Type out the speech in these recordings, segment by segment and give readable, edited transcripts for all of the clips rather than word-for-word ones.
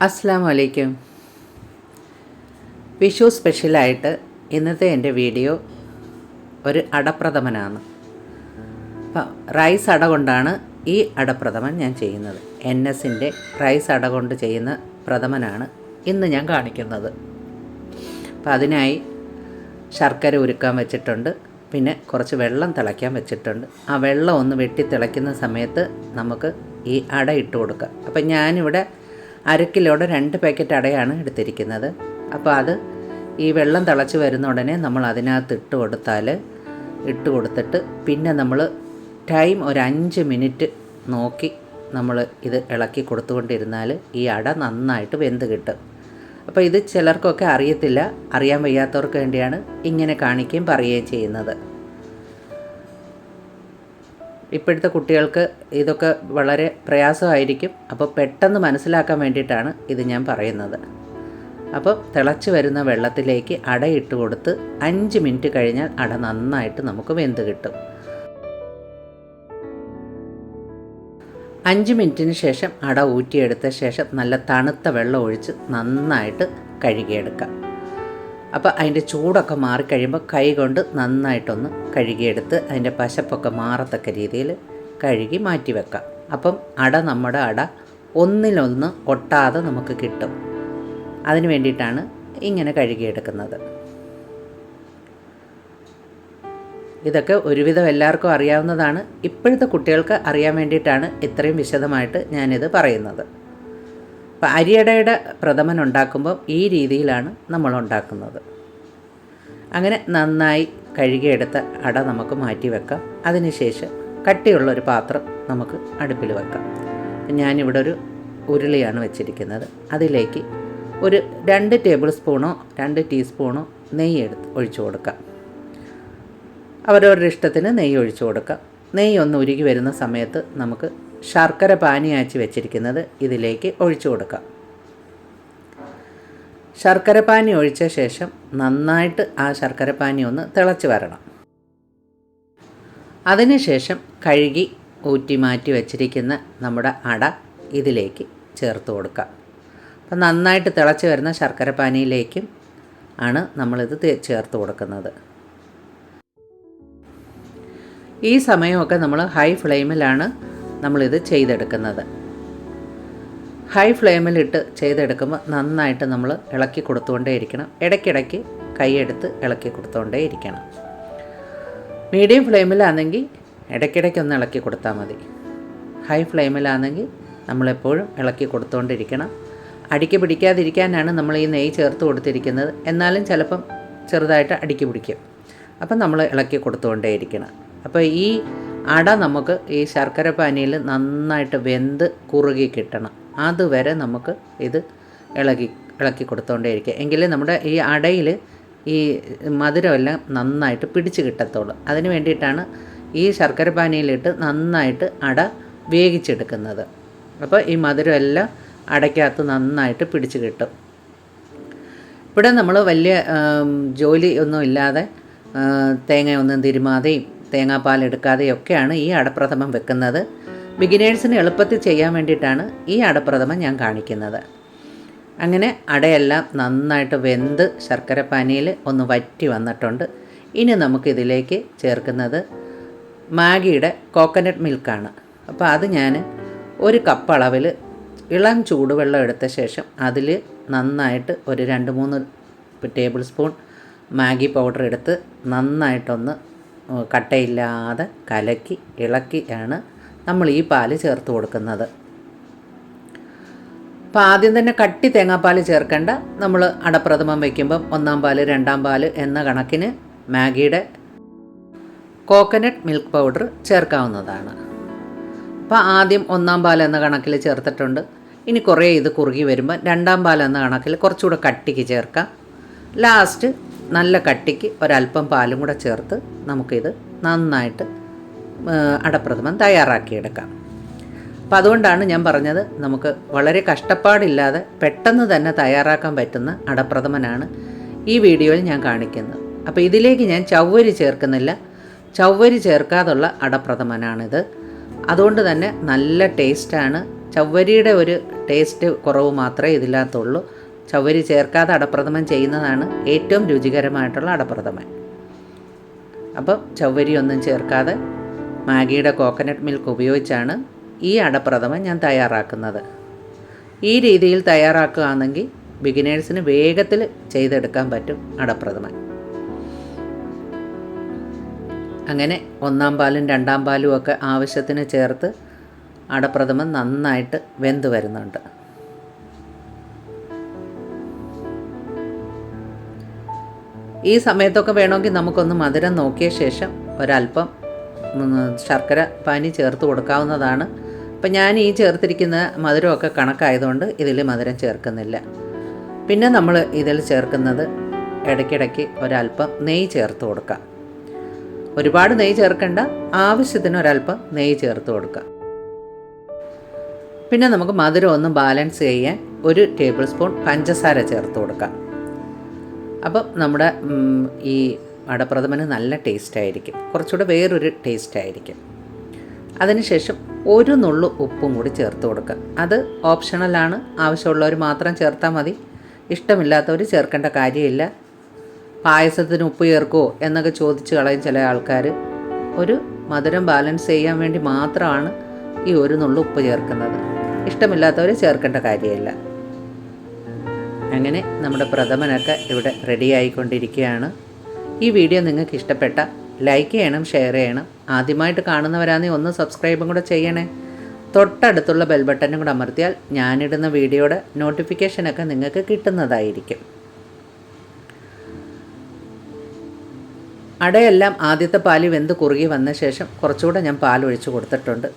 അസ്സലാമു അലൈക്കും. വിഷു സ്പെഷ്യലായിട്ട് ഇന്നത്തെ എൻ്റെ വീഡിയോ ഒരു അടപ്രഥമനാണ്. അപ്പം റൈസ് അട കൊണ്ടാണ് ഈ അടപ്രഥമൻ ഞാൻ ചെയ്യുന്നത്. NSൻ്റെ റൈസ് അട കൊണ്ട് ചെയ്യുന്ന പ്രഥമനാണ് ഇന്ന് ഞാൻ കാണിക്കുന്നത്. അപ്പം അതിനായി ശർക്കര ഉരുക്കാൻ വെച്ചിട്ടുണ്ട്, പിന്നെ കുറച്ച് വെള്ളം തിളയ്ക്കാൻ വെച്ചിട്ടുണ്ട്. ആ വെള്ളം ഒന്ന് വെട്ടി തിളയ്ക്കുന്ന സമയത്ത് നമുക്ക് ഈ അട ഇട്ട് കൊടുക്കാം. അപ്പം ഞാനിവിടെ 1 കിലോയുടെ 2 പാക്കറ്റ് അടയാണ് എടുത്തിരിക്കുന്നത്. അപ്പോൾ അത് ഈ വെള്ളം തിളച്ച് വരുന്ന ഉടനെ നമ്മൾ അതിനകത്ത് ഇട്ട് കൊടുത്തിട്ട് പിന്നെ നമ്മൾ ടൈം ഒരു 5 മിനിറ്റ് നോക്കി നമ്മൾ ഇത് ഇളക്കി കൊടുത്തുകൊണ്ടിരുന്നാൽ ഈ അട നന്നായിട്ട് വെന്ത് കിട്ടും. അപ്പോൾ ഇത് ചിലർക്കൊക്കെ അറിയത്തില്ല, അറിയാൻ വയ്യാത്തവർക്ക് വേണ്ടിയാണ് ഇങ്ങനെ കാണിക്കുകയും പറയുകയും ചെയ്യുന്നത്. ഇപ്പോഴത്തെ കുട്ടികൾക്ക് ഇതൊക്കെ വളരെ പ്രയാസമായിരിക്കും. അപ്പോൾ പെട്ടെന്ന് മനസ്സിലാക്കാൻ വേണ്ടിയിട്ടാണ് ഇത് ഞാൻ പറയുന്നത്. അപ്പോൾ തിളച്ച് വരുന്ന വെള്ളത്തിലേക്ക് അടയിട്ട് കൊടുത്ത് 5 മിനിറ്റ് കഴിഞ്ഞാൽ അട നന്നായിട്ട് നമുക്ക് വെന്ത് കിട്ടും. 5 മിനിറ്റിന് ശേഷം അട ഊറ്റിയെടുത്ത ശേഷം നല്ല തണുത്ത വെള്ളം ഒഴിച്ച് നന്നായിട്ട് കഴുകിയെടുക്കാം. അപ്പോൾ അതിൻ്റെ ചൂടൊക്കെ മാറിക്കഴിയുമ്പോൾ കൈ കൊണ്ട് നന്നായിട്ടൊന്ന് കഴുകിയെടുത്ത് അതിൻ്റെ പശപ്പൊക്കെ മാറത്തക്ക രീതിയിൽ കഴുകി മാറ്റി വെക്കാം. അപ്പം നമ്മുടെ അട ഒന്നിലൊന്ന് ഒട്ടാതെ നമുക്ക് കിട്ടും. അതിന് വേണ്ടിയിട്ടാണ് ഇങ്ങനെ കഴുകിയെടുക്കുന്നത്. ഇതൊക്കെ ഒരുവിധം എല്ലാവർക്കും അറിയാവുന്നതാണ്. ഇപ്പോഴത്തെ കുട്ടികൾക്ക് അറിയാൻ വേണ്ടിയിട്ടാണ് ഇത്രയും വിശദമായിട്ട് ഞാനിത് പറയുന്നത്. അപ്പോൾ അരിയടയുടെ പ്രഥമൻ ഉണ്ടാക്കുമ്പോൾ ഈ രീതിയിലാണ് നമ്മൾ ഉണ്ടാക്കുന്നത്. അങ്ങനെ നന്നായി കഴുകിയെടുത്ത അട നമുക്ക് മാറ്റി വെക്കാം. അതിനുശേഷം കട്ടിയുള്ളൊരു പാത്രം നമുക്ക് അടുപ്പിൽ വെക്കാം. ഞാനിവിടെ ഒരു ഉരുളിയാണ് വെച്ചിരിക്കുന്നത്. അതിലേക്ക് ഒരു 2 ടേബിൾ സ്പൂണോ 2 ടീസ്പൂണോ നെയ്യ് ഒഴിച്ചു കൊടുക്കാം. അവരവരുടെ ഇഷ്ടത്തിന് നെയ്യ് ഒഴിച്ചു കൊടുക്കാം. നെയ്യ് ഒന്ന് ഉരുകി വരുന്ന സമയത്ത് നമുക്ക് ശർക്കര പാനി ആച്ചി വെച്ചിരിക്കുന്നത് ഇതിലേക്ക് ഒഴിച്ചു കൊടുക്കാം. ശർക്കര പാനി ഒഴിച്ച ശേഷം നന്നായിട്ട് ആ ശർക്കര പാനി ഒന്ന് തിളച്ച് വരണം. അതിനുശേഷം കഴുകി ഊറ്റി മാറ്റി വെച്ചിരിക്കുന്ന നമ്മുടെ അട ഇതിലേക്ക് ചേർത്ത് കൊടുക്കാം. അപ്പം നന്നായിട്ട് തിളച്ച് വരുന്ന ശർക്കര പാനിയിലേക്കും ആണ് നമ്മളിത് ചേർത്ത് കൊടുക്കുന്നത്. ഈ സമയമൊക്കെ നമ്മൾ ഹൈ ഫ്ലെയിമിലാണ് നമ്മളിത് ചെയ്തെടുക്കുന്നത്. ഹൈ ഫ്ലെയിമിലിട്ട് ചെയ്തെടുക്കുമ്പോൾ നന്നായിട്ട് നമ്മൾ ഇളക്കി കൊടുത്തുകൊണ്ടേ ഇരിക്കണം. ഇടയ്ക്കിടയ്ക്ക് കൈയെടുത്ത് ഇളക്കി കൊടുത്തുകൊണ്ടേ ഇരിക്കണം. മീഡിയം ഫ്ലെയിമിലാണെങ്കിൽ ഇടയ്ക്കിടയ്ക്കൊന്ന് ഇളക്കി കൊടുത്താൽ മതി. ഹൈ ഫ്ലെയിമിലാണെങ്കിൽ നമ്മളെപ്പോഴും ഇളക്കി കൊടുത്തുകൊണ്ടിരിക്കണം. അടിക്ക് പിടിക്കാതിരിക്കാനാണ് നമ്മൾ ഈ നെയ്യ് ചേർത്ത് കൊടുത്തിരിക്കുന്നത്. എന്നാലും ചിലപ്പം ചെറുതായിട്ട് അടിക്ക് പിടിക്കും. അപ്പം നമ്മൾ ഇളക്കി കൊടുത്തുകൊണ്ടേ ഇരിക്കണം. അപ്പോൾ ഈ അട നമുക്ക് ഈ ശർക്കര പാനിയിൽ നന്നായിട്ട് വെന്ത് കുറുകി കിട്ടണം. അതുവരെ നമുക്ക് ഇത് ഇളക്കി കൊടുത്തുകൊണ്ടേ ഇരിക്കുക. എങ്കിലേ നമ്മുടെ ഈ അടയിൽ ഈ മധുരമെല്ലാം നന്നായിട്ട് പിടിച്ച് കിട്ടത്തുള്ളൂ. അതിന് വേണ്ടിയിട്ടാണ് ഈ ശർക്കര പാനിയിലിട്ട് നന്നായിട്ട് അട വേവിച്ചെടുക്കുന്നത്. അപ്പോൾ ഈ മധുരമെല്ലാം അടയ്ക്കകത്ത് നന്നായിട്ട് പിടിച്ച് കിട്ടും. ഇവിടെ നമ്മൾ വലിയ ജോലി ഒന്നും ഇല്ലാതെ തേങ്ങയൊന്നും തിരുമാതെയും തേങ്ങാപ്പാൽ എടുക്കാതെയൊക്കെയാണ് ഈ അടപ്രഥമൻ വെക്കുന്നത്. ബിഗിനേഴ്സിന് എളുപ്പത്തിൽ ചെയ്യാൻ വേണ്ടിയിട്ടാണ് ഈ അടപ്രഥമൻ ഞാൻ കാണിക്കുന്നത്. അങ്ങനെ അടയെല്ലാം നന്നായിട്ട് വെന്ത് ശർക്കര പാനിയിൽ ഒന്ന് വറ്റി വന്നിട്ടുണ്ട്. ഇനി നമുക്കിതിലേക്ക് ചേർക്കുന്നത് മാഗിയുടെ കോക്കനട്ട് മിൽക്കാണ്. അപ്പോൾ അത് ഞാൻ 1 കപ്പ് അളവിൽ ഇളം ചൂടുവെള്ളം എടുത്ത ശേഷം അതിൽ നന്നായിട്ട് ഒരു 2-3 ടേബിൾ സ്പൂൺ മാഗി പൗഡർ എടുത്ത് നന്നായിട്ടൊന്ന് കട്ടയില്ലാതെ കലക്കി ഇളക്കിയാണ് നമ്മൾ ഈ പാല് ചേർത്ത് കൊടുക്കുന്നത്. അപ്പോൾ ആദ്യം തന്നെ കട്ടി തേങ്ങാപ്പാൽ ചേർക്കേണ്ട. നമ്മൾ അടപ്രഥമൻ വയ്ക്കുമ്പം 1-ാം പാല് 2-ാം പാല് എന്ന കണക്കിന് മാഗിയുടെ കോക്കനട്ട് മിൽക്ക് പൗഡർ ചേർക്കാവുന്നതാണ്. അപ്പോൾ ആദ്യം 1-ാം പാൽ എന്ന കണക്കിൽ ചേർത്തിട്ടുണ്ട്. ഇനി കുറേ ഇത് കുറുകി വരുമ്പോൾ 2-ാം പാൽ എന്ന കണക്കിൽ കുറച്ചുകൂടെ കട്ടിക്ക് ചേർക്കാം. ലാസ്റ്റ് നല്ല കട്ടിക്ക് ഒരല്പം പാലും കൂടെ ചേർത്ത് നമുക്കിത് നന്നായിട്ട് അടപ്രഥമൻ തയ്യാറാക്കിയെടുക്കാം. അപ്പോൾ അതുകൊണ്ടാണ് ഞാൻ പറഞ്ഞത് നമുക്ക് വളരെ കഷ്ടപ്പാടില്ലാതെ പെട്ടെന്ന് തന്നെ തയ്യാറാക്കാൻ പറ്റുന്ന അടപ്രഥമനാണ് ഈ വീഡിയോയിൽ ഞാൻ കാണിക്കുന്നത്. അപ്പോൾ ഇതിലേക്ക് ഞാൻ ചവ്വരി ചേർക്കുന്നില്ല. ചവ്വരി ചേർക്കാതുള്ള അടപ്രഥമനാണിത്. അതുകൊണ്ട് തന്നെ നല്ല ടേസ്റ്റാണ്. ചവ്വരിയുടെ ഒരു ടേസ്റ്റ് കുറവ് മാത്രമേ ഇതിനകത്തുള്ളൂ. ചവ്വരി ചേർക്കാതെ അടപ്രഥമൻ ചെയ്യുന്നതാണ് ഏറ്റവും രുചികരമായിട്ടുള്ള അടപ്രഥമൻ. അപ്പം ചവ്വരി ഒന്നും ചേർക്കാതെ മാഗിയുടെ കോക്കനട്ട് മിൽക്ക് ഉപയോഗിച്ചാണ് ഈ അടപ്രഥമൻ ഞാൻ തയ്യാറാക്കുന്നത്. ഈ രീതിയിൽ തയ്യാറാക്കുകയാണെങ്കിൽ ബിഗിനേഴ്സിന് വേഗത്തിൽ ചെയ്തെടുക്കാൻ പറ്റും അടപ്രഥമൻ. അങ്ങനെ 1-ാം പാലും 2-ാം പാലും ഒക്കെ ആവശ്യത്തിന് ചേർത്ത് അടപ്രഥമൻ നന്നായിട്ട് വെന്ത് വരുന്നുണ്ട്. ഈ സമയത്തൊക്കെ വേണമെങ്കിൽ നമുക്കൊന്ന് മധുരം നോക്കിയ ശേഷം ഒരല്പം ശർക്കര പാനി ചേർത്ത് കൊടുക്കാവുന്നതാണ്. അപ്പം ഞാൻ ഈ ചേർത്തിരിക്കുന്ന മധുരമൊക്കെ കണക്കായതുകൊണ്ട് ഇതിൽ മധുരം ചേർക്കുന്നില്ല. പിന്നെ നമ്മൾ ഇതിൽ ചേർക്കുന്നത് ഇടയ്ക്കിടയ്ക്ക് ഒരല്പം നെയ്യ് ചേർത്ത് കൊടുക്കാം. ഒരുപാട് നെയ്യ് ചേർക്കേണ്ട, ആവശ്യത്തിന് ഒരല്പം നെയ്യ് ചേർത്ത് കൊടുക്കാം. പിന്നെ നമുക്ക് മധുരം ഒന്ന് ബാലൻസ് ചെയ്യാൻ 1 ടേബിൾ സ്പൂൺ പഞ്ചസാര ചേർത്ത് കൊടുക്കാം. അപ്പം നമ്മുടെ ഈ അടപ്രഥമന് നല്ല ടേസ്റ്റായിരിക്കും, കുറച്ചുകൂടെ വേറൊരു ടേസ്റ്റായിരിക്കും. അതിനുശേഷം 1 നുള്ളു ഉപ്പും കൂടി ചേർത്ത് കൊടുക്കുക. അത് ഓപ്ഷണലാണ്, ആവശ്യമുള്ളവർ മാത്രം ചേർത്താൽ മതി. ഇഷ്ടമില്ലാത്തവർ ചേർക്കേണ്ട കാര്യമില്ല. പായസത്തിന് ഉപ്പ് ചേർക്കുമോ എന്നൊക്കെ ചോദിച്ച് കളയും ചില ആൾക്കാർ. ഒരു മധുരം ബാലൻസ് ചെയ്യാൻ വേണ്ടി മാത്രമാണ് ഈ 1 നുള്ളു ഉപ്പ് ചേർക്കുന്നത്. ഇഷ്ടമില്ലാത്തവർ ചേർക്കേണ്ട കാര്യമില്ല. അങ്ങനെ നമ്മുടെ പ്രഥമനൊക്കെ ഇവിടെ റെഡി ആയിക്കൊണ്ടിരിക്കുകയാണ്. ഈ വീഡിയോ നിങ്ങൾക്ക് ഇഷ്ടപ്പെട്ട ലൈക്ക് ചെയ്യണം, ഷെയർ ചെയ്യണം. ആദ്യമായിട്ട് കാണുന്നവരാണെങ്കിൽ ഒന്ന് സബ്സ്ക്രൈബും കൂടെ ചെയ്യണേ. തൊട്ടടുത്തുള്ള ബെൽ ബട്ടനും കൂടെ അമർത്തിയാൽ ഞാനിടുന്ന വീഡിയോയുടെ നോട്ടിഫിക്കേഷനൊക്കെ നിങ്ങൾക്ക് കിട്ടുന്നതായിരിക്കും. അടയെല്ലാം ആദ്യത്തെ പാല് വെന്ത് കുറുകി വന്ന ശേഷം കുറച്ചുകൂടെ ഞാൻ പാൽ ഒഴിച്ച് കൊടുത്തിട്ടുണ്ട്.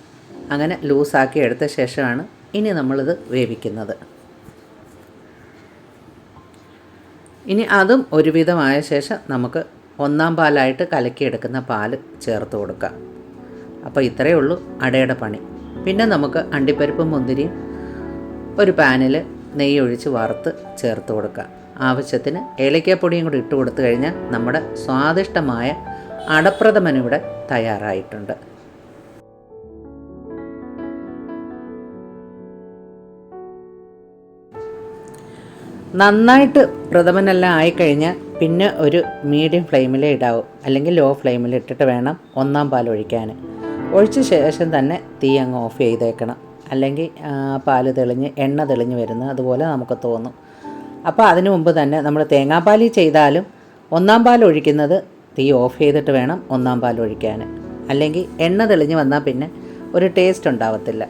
അങ്ങനെ ലൂസാക്കി എടുത്ത ശേഷമാണ് ഇനി നമ്മളിത് വേവിക്കുന്നത്. ഇനി അതും ഒരുവിധമായ ശേഷം നമുക്ക് 1-ാം പാലായിട്ട് കലക്കിയെടുക്കുന്ന പാൽ ചേർത്ത് കൊടുക്കാം. അപ്പോൾ ഇത്രയേ ഉള്ളൂ അടയുടെ പണി. പിന്നെ നമുക്ക് അണ്ടിപ്പരിപ്പും മുന്തിരിയും ഒരു പാനിൽ നെയ്യ് ഒഴിച്ച് വറുത്ത് ചേർത്ത് കൊടുക്കാം. ആവശ്യത്തിന് ഏലക്കാപ്പൊടിയും കൂടി ഇട്ട് കൊടുത്തു കഴിഞ്ഞാൽ നമ്മുടെ സ്വാദിഷ്ടമായ അടപ്രഥമൻ ഇവിടെ തയ്യാറായിട്ടുണ്ട്. നന്നായിട്ട് പ്രഥമനെല്ലാം ആയിക്കഴിഞ്ഞാൽ പിന്നെ ഒരു മീഡിയം ഫ്ലെയിമിലേ ഇടാവൂ, അല്ലെങ്കിൽ ലോ ഫ്ലെയിമിൽ ഇട്ടിട്ട് വേണം 1-ാം പാൽ ഒഴിക്കാൻ. ഒഴിച്ച ശേഷം തന്നെ തീ അങ്ങ് ഓഫ് ചെയ്തേക്കണം, അല്ലെങ്കിൽ പാല് തെളിഞ്ഞ് എണ്ണ തെളിഞ്ഞ് വരുന്നത് അതുപോലെ നമുക്ക് തോന്നും. അപ്പോൾ അതിനു മുമ്പ് തന്നെ നമ്മൾ തേങ്ങാപ്പാൽ ചെയ്താലും 1-ാം പാൽ ഒഴിക്കുന്നത് തീ ഓഫ് ചെയ്തിട്ട് വേണം 1-ാം പാൽ ഒഴിക്കാൻ, അല്ലെങ്കിൽ എണ്ണ തെളിഞ്ഞ് വന്നാൽ പിന്നെ ഒരു ടേസ്റ്റ് ഉണ്ടാവത്തില്ല.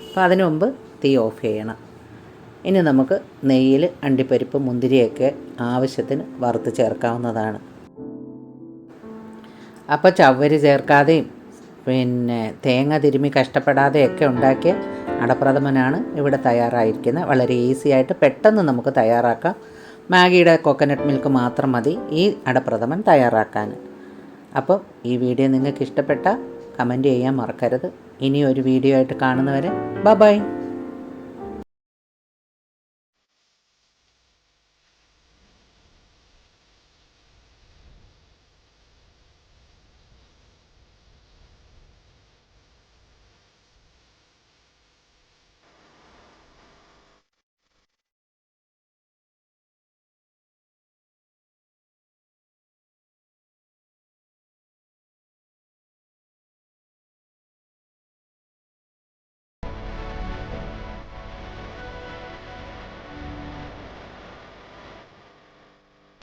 അപ്പോൾ അതിനു മുമ്പ് തീ ഓഫ് ചെയ്യണം. ഇനി നമുക്ക് നെയ്യിൽ അണ്ടിപ്പരിപ്പ് മുന്തിരിയൊക്കെ ആവശ്യത്തിന് വറുത്ത് ചേർക്കാവുന്നതാണ്. അപ്പോൾ ചവ്വരി ചേർക്കാതെയും പിന്നെ തേങ്ങ തിരുമ്മി കഷ്ടപ്പെടാതെയൊക്കെ ഉണ്ടാക്കിയ അടപ്രഥമനാണ് ഇവിടെ തയ്യാറായിരിക്കുന്നത്. വളരെ ഈസി ആയിട്ട് പെട്ടെന്ന് നമുക്ക് തയ്യാറാക്കാം. മാഗിയുടെ കോക്കനട്ട് മിൽക്ക് മാത്രം മതി ഈ അടപ്രഥമൻ തയ്യാറാക്കാൻ. അപ്പോൾ ഈ വീഡിയോ നിങ്ങൾക്ക് ഇഷ്ടപ്പെട്ടാൽ കമൻറ്റ് ചെയ്യാൻ മറക്കരുത്. ഇനി ഒരു വീഡിയോ ആയിട്ട് കാണുന്നവരെ ബൈ.